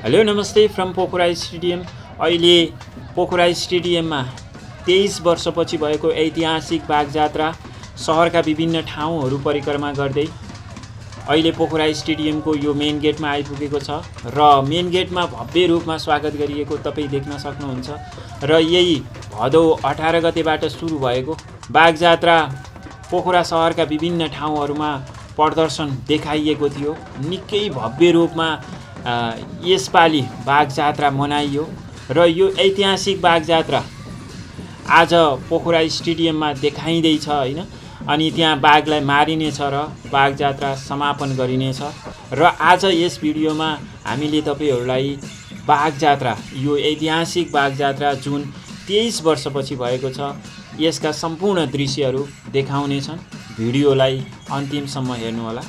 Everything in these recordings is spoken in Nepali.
हेलो नमस्ते फ्रम पोखरा स्टेडियम। अहिले पोखरा स्टेडियममा 23 वर्षपछि भएको ऐतिहासिक बाघ जात्रा सहरका विभिन्न ठाउँहरू परिक्रमा गर्दै अहिले पोखरा स्टेडियमको यो मेन गेटमा आइपुगेको छ र मेन गेटमा भव्य रूपमा स्वागत गरिएको तपाईँ देख्न सक्नुहुन्छ। र यही भदौ 18 गतेबाट सुरु भएको बाघ जात्रा पोखरा सहरका विभिन्न ठाउँहरूमा प्रदर्शन देखाइएको थियो। निकै भव्य रूपमा यसपालि बाघ जात्रा मनाइयो र यो ऐतिहासिक बाघ जात्रा आज पोखरा स्टेडियममा देखाइँदैछ हैन। अनि त्यहाँ बाघलाई मारिनेछ र बाघ जात्रा समापन गरिनेछ। र आज यस भिडियोमा हामीले तपाईहरुलाई बाघ जात्रा, यो ऐतिहासिक बाघ जात्रा जुन 23 वर्षपछि भएको छ, यसका सम्पूर्ण दृश्यहरू देखाउनेछन्। भिडियोलाई अन्तिमसम्म हेर्नुहोला।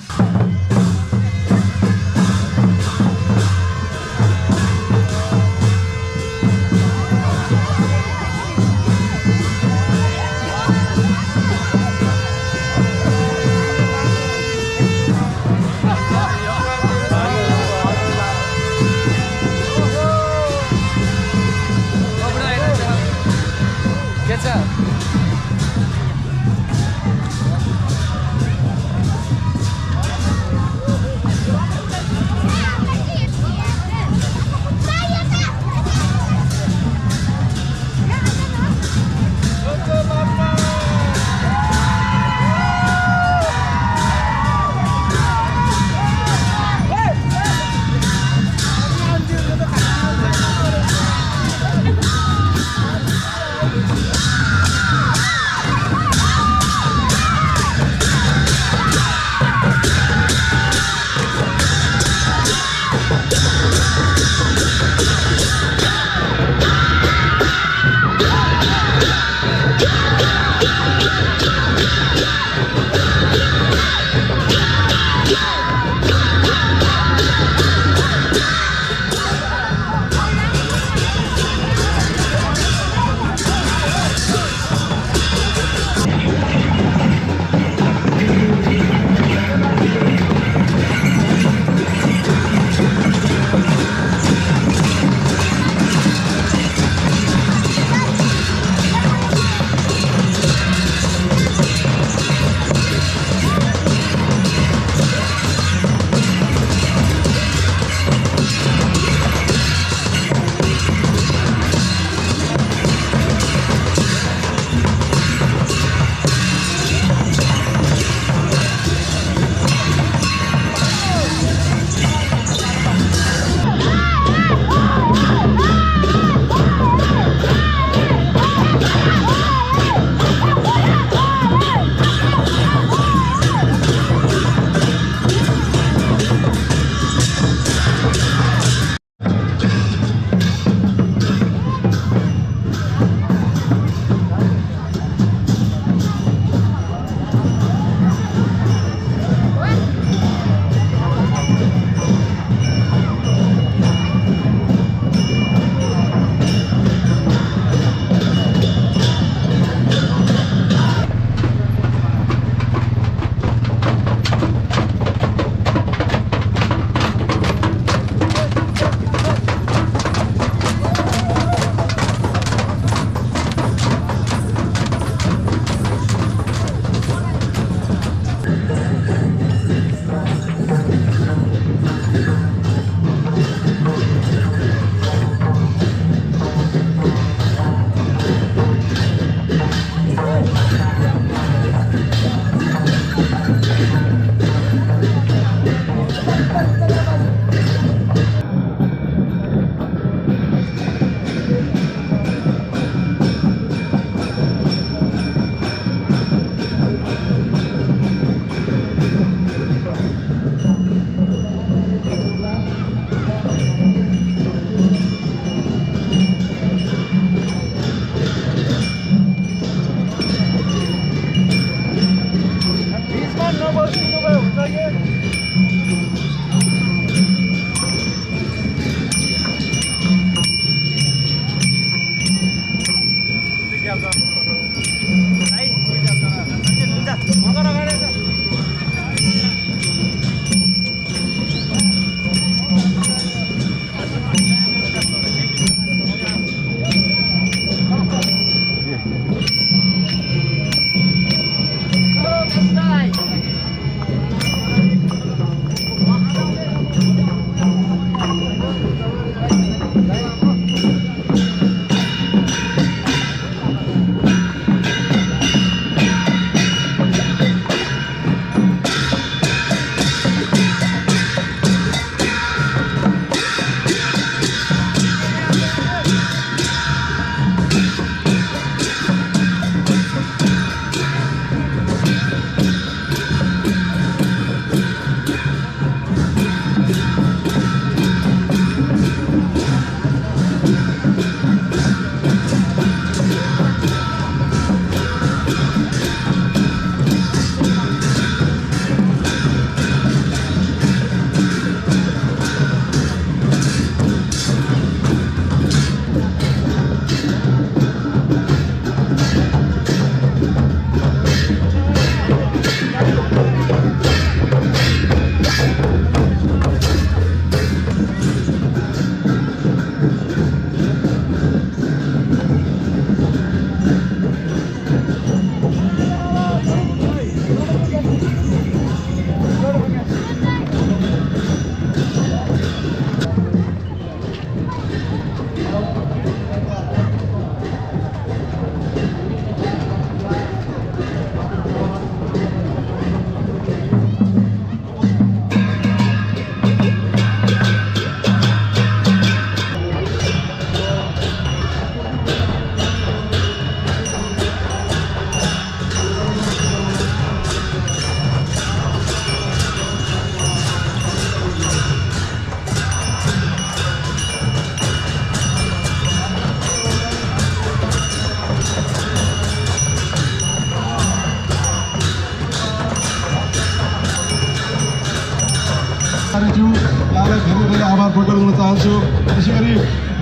धन्यवाद प्रकट गर्न चाहन्छु। त्यसै गरी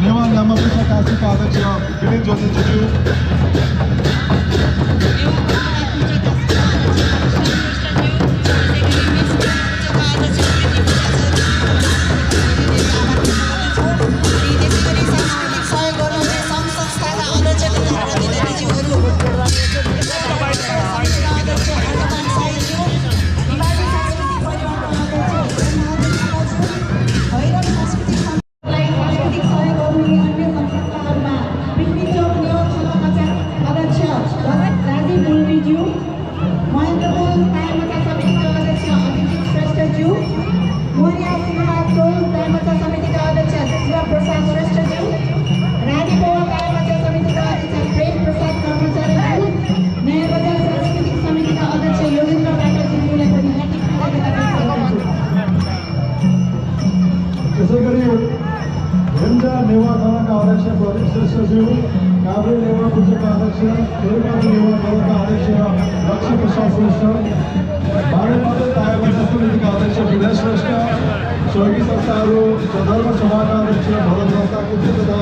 नेवा न्यामपुचा काशीका अध्यक्ष विनित जोशीज्यू, त्यसै गरी हेन्जा नेवा गाउँका अध्यक्ष प्रदीप श्रेष्ठज्यू, काभ्रे नेवा पूजाका अध्यक्ष, खेलपाती नेवा गाउँका अध्यक्ष लक्ष्मी प्रसाद श्रेष्ठ, बारेमाटे तायाबाजा समितिका अध्यक्ष विनय श्रेष्ठ, सहयोगी संस्थाहरू धर्म सभाका अध्यक्ष भरत दत्ता तथा